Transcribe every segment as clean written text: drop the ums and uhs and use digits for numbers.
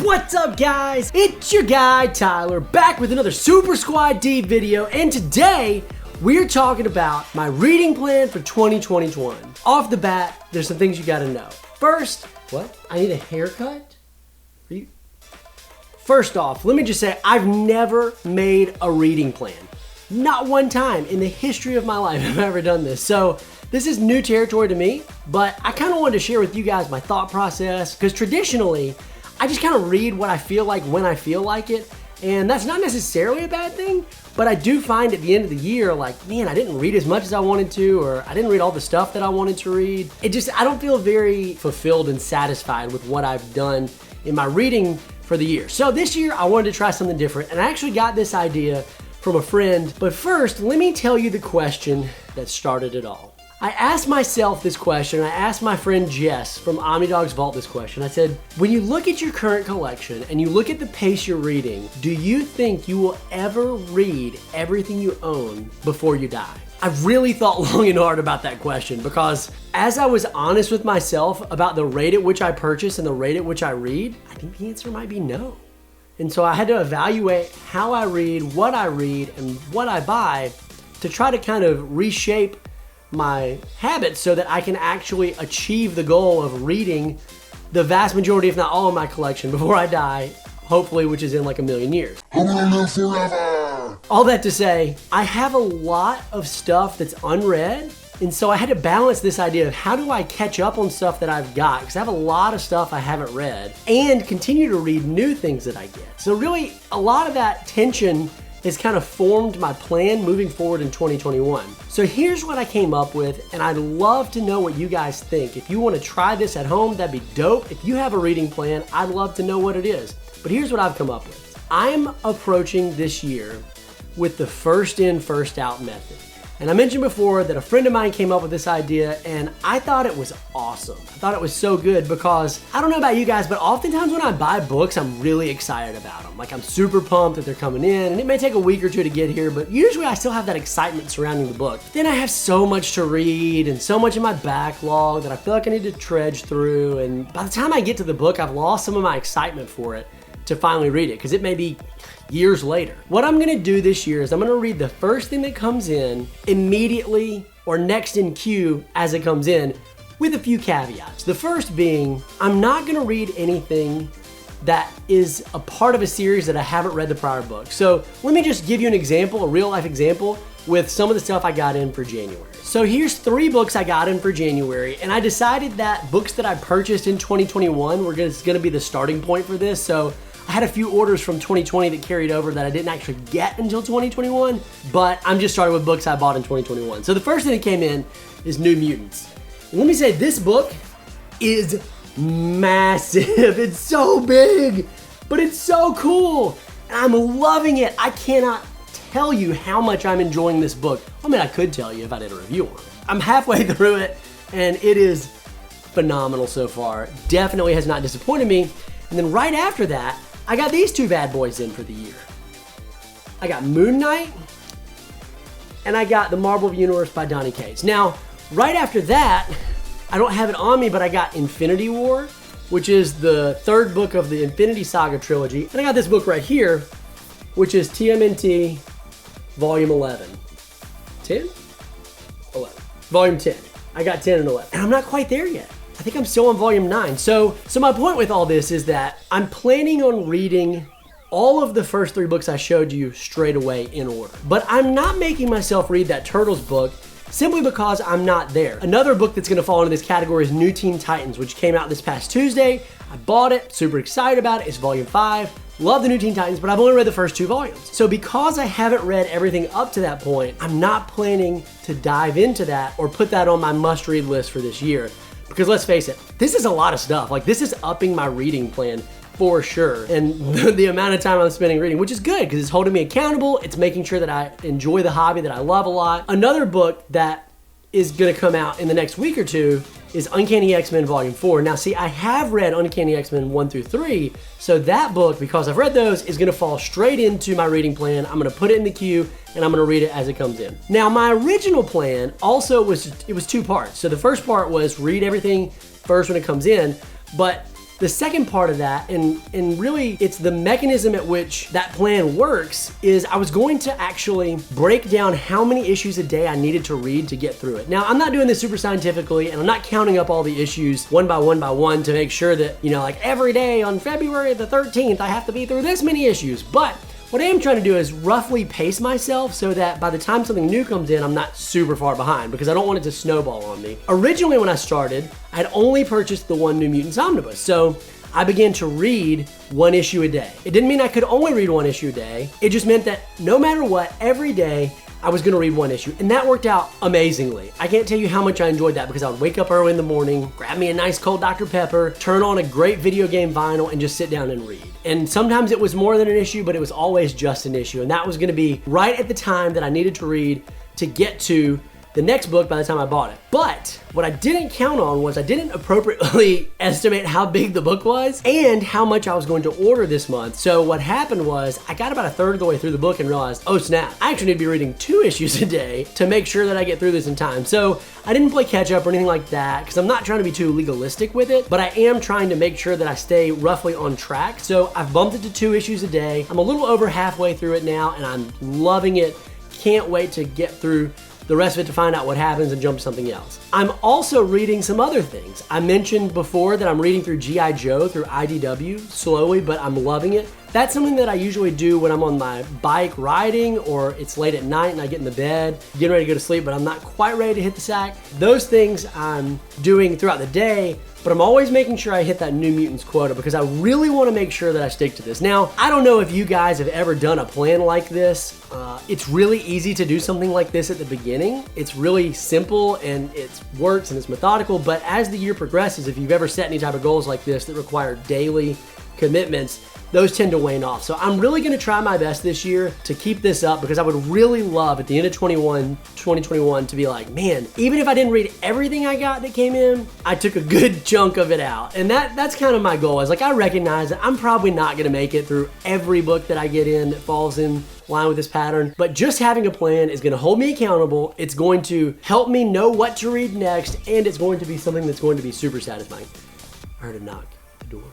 What's up, guys? It's your guy Tyler back with another Super Squad D video, and today we're talking about my reading plan for 2021. Off the bat, there's some things you gotta know. First, what? I need a haircut? First off, let me just say I've never made a reading plan. Not one time in the history of my life have I ever done this. So this is new territory to me, but I kind of wanted to share with you guys my thought process, because traditionally, I just kind of read what I feel like when I feel like it, and that's not necessarily a bad thing, but I do find at the end of the year, like, man, I didn't read as much as I wanted to, or I didn't read all the stuff that I wanted to read. I don't feel very fulfilled and satisfied with what I've done in my reading for the year. So this year, I wanted to try something different, and I actually got this idea from a friend. But first, let me tell you the question that started it all. I asked myself this question, and I asked my friend Jess from OmniDog's Vault this question. I said, when you look at your current collection and you look at the pace you're reading, do you think you will ever read everything you own before you die? I really thought long and hard about that question, because as I was honest with myself about the rate at which I purchase and the rate at which I read, I think the answer might be no. And so I had to evaluate how I read, and what I buy to try to kind of reshape my habits so that I can actually achieve the goal of reading the vast majority, if not all, of my collection before I die, hopefully, which is in like 1,000,000 years. I'm gonna live forever! All that to say, I have a lot of stuff that's unread, and so I had to balance this idea of how do I catch up on stuff that I've got, because I have a lot of stuff I haven't read, and continue to read new things that I get. So really, a lot of that tension has kind of formed my plan moving forward in 2021. So here's what I came up with, and I'd love to know what you guys think. If you want to try this at home, that'd be dope. If you have a reading plan, I'd love to know what it is. But here's what I've come up with. I'm approaching this year with the first in, first out method. And I mentioned before that a friend of mine came up with this idea, and I thought it was awesome. I thought it was so good because, I don't know about you guys, but oftentimes when I buy books, I'm really excited about them. Like, I'm super pumped that they're coming in, and it may take a week or two to get here, but usually I still have that excitement surrounding the book. Then I have so much to read and so much in my backlog that I feel like I need to trudge through, and by the time I get to the book, I've lost some of my excitement for it to finally read it, because it may be years later. What I'm gonna do this year is I'm gonna read the first thing that comes in immediately or next in queue as it comes in, with a few caveats. The first being, I'm not gonna read anything that is a part of a series that I haven't read the prior book. So let me just give you an example, a real life example, with some of the stuff I got in for January. So here's 3 books I got in for January, and I decided that books that I purchased in 2021 were gonna be the starting point for this. So I had a few orders from 2020 that carried over that I didn't actually get until 2021, but I'm just starting with books I bought in 2021. So the first thing that came in is New Mutants. And let me say, this book is massive. It's so big, but it's so cool. And I'm loving it. I cannot tell you how much I'm enjoying this book. I mean, I could tell you if I did a review on it. I'm halfway through it, and it is phenomenal so far. Definitely has not disappointed me. And then right after that, I got these 2 bad boys in for the year. I got Moon Knight, and I got The Marvel of the Universe by Donny Cates. Now, right after that, I don't have it on me, but I got Infinity War, which is the 3rd book of the Infinity Saga trilogy. And I got this book right here, which is TMNT Volume 11. 10? 11. Volume 10. I got 10 and 11. And I'm not quite there yet. I think I'm still on volume 9. So my point with all this is that I'm planning on reading all of the first 3 books I showed you straight away in order. But I'm not making myself read that Turtles book simply because I'm not there. Another book that's gonna fall into this category is New Teen Titans, which came out this past Tuesday. I bought it, super excited about it. It's volume 5. Love the New Teen Titans, but I've only read the first 2 volumes. So because I haven't read everything up to that point, I'm not planning to dive into that or put that on my must-read list for this year. Because let's face it, this is a lot of stuff. Like, this is upping my reading plan for sure. And the amount of time I'm spending reading, which is good because it's holding me accountable. It's making sure that I enjoy the hobby that I love a lot. Another book that is gonna come out in the next week or 2 is Uncanny X-Men Volume 4. Now see, I have read Uncanny X-Men 1 through 3, so that book, because I've read those, is gonna fall straight into my reading plan. I'm gonna put it in the queue, and I'm gonna read it as it comes in. Now, my original plan also was 2 parts. So the first part was read everything first when it comes in, but The second part of that, and really it's the mechanism at which that plan works, is I was going to actually break down how many issues a day I needed to read to get through it. Now, I'm not doing this super scientifically, and I'm not counting up all the issues one by one to make sure that, you know, like every day on February the 13th, I have to be through this many issues. But what I am trying to do is roughly pace myself so that by the time something new comes in, I'm not super far behind, because I don't want it to snowball on me. Originally, when I started, I had only purchased the one New Mutants omnibus, so I began to read one issue a day. It didn't mean I could only read one issue a day. It just meant that no matter what, every day, I was gonna read one issue, and that worked out amazingly. I can't tell you how much I enjoyed that, because I would wake up early in the morning, grab me a nice cold Dr. Pepper, turn on a great video game vinyl, and just sit down and read. And sometimes it was more than an issue, but it was always just an issue, and that was gonna be right at the time that I needed to read to get to the next book by the time I bought it. But what I didn't count on was I didn't appropriately estimate how big the book was and how much I was going to order this month. So what happened was I got about a third of the way through the book and realized, oh snap, I actually need to be reading 2 issues a day to make sure that I get through this in time. So I didn't play catch up or anything like that, because I'm not trying to be too legalistic with it, but I am trying to make sure that I stay roughly on track. So I've bumped it to 2 issues a day. I'm a little over halfway through it now, and I'm loving it. Can't wait to get through the rest of it to find out what happens and jump to something else. I'm also reading some other things. I mentioned before that I'm reading through G.I. Joe through IDW slowly, but I'm loving it. That's something that I usually do when I'm on my bike riding, or it's late at night and I get in the bed, getting ready to go to sleep, but I'm not quite ready to hit the sack. Those things I'm doing throughout the day, but I'm always making sure I hit that New Mutants quota, because I really want to make sure that I stick to this. Now, I don't know if you guys have ever done a plan like this. It's really easy to do something like this at the beginning. It's really simple and it works and it's methodical, but as the year progresses, if you've ever set any type of goals like this that require daily commitments, those tend to wane off. So I'm really gonna try my best this year to keep this up, because I would really love at the end of 2021 to be like, man, even if I didn't read everything I got that came in, I took a good chunk of it out. And that's kind of my goal. Is like, I recognize that I'm probably not gonna make it through every book that I get in that falls in line with this pattern, but just having a plan is gonna hold me accountable. It's going to help me know what to read next, and it's going to be something that's going to be super satisfying. I heard a knock at the door.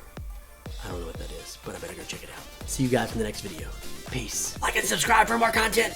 I don't know what that is, but I better go check it out. See you guys in the next video. Peace. Like and subscribe for more content.